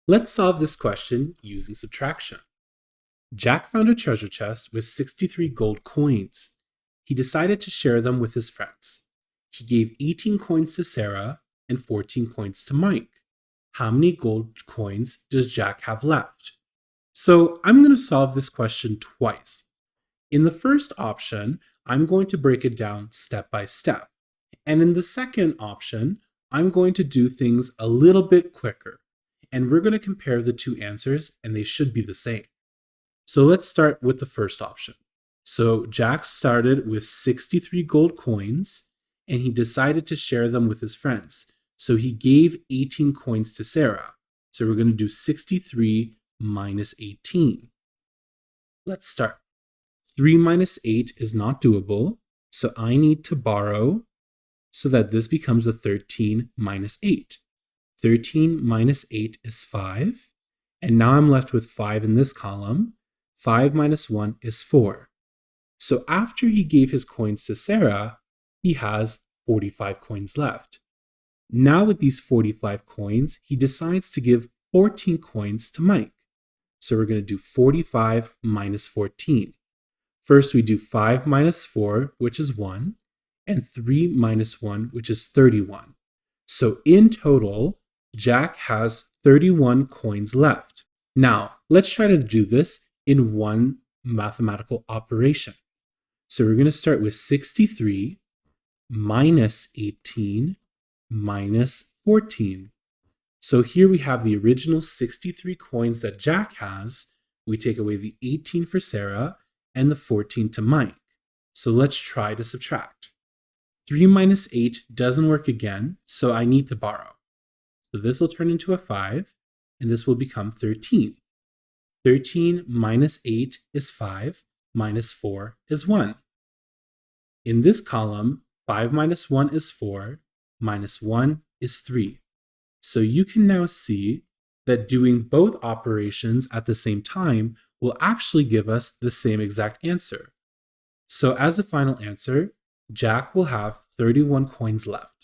Let's solve this question using subtraction. Jack found a treasure chest with 63 gold coins. He decided to share them with his friends. He gave 18 coins to Sarah and 14 coins to Mike. How many gold coins does Jack have left? So I'm going to solve this question twice. In the first option, I'm going to break it down step by step. And in the second option, I'm going to do things a little bit quicker. And we're going to compare the two answers, and they should be the same. So let's start with the first option. So Jack started with 63 gold coins, and he decided to share them with his friends. So he gave 18 coins to Sarah. So we're going to do 63 minus 18. Let's start. 3 minus 8 is not doable, so I need to borrow so that this becomes a 13 minus 8. 13 minus 8 is 5, and now I'm left with 5 in this column. 5 minus 1 is 4. So after he gave his coins to Sarah, he has 45 coins left. Now with these 45 coins, he decides to give 14 coins to Mike. So we're going to do 45 minus 14. First we do 5 minus 4, which is 1, and 3 minus 1, which is 31. So in total, Jack has 31 coins left. Now, let's try to do this in one mathematical operation. So we're going to start with 63 minus 18 minus 14. So here we have the original 63 coins that Jack has. We take away the 18 for Sarah and the 14 to Mike. So let's try to subtract. 3 minus 8 doesn't work again, so I need to borrow. So this will turn into a 5, and this will become 13. 13 minus 8 is 5, minus 4 is 1. In this column, 5 minus 1 is 4, minus 1 is 3. So you can now see that doing both operations at the same time will actually give us the same exact answer. So as a final answer, Jack will have 31 coins left.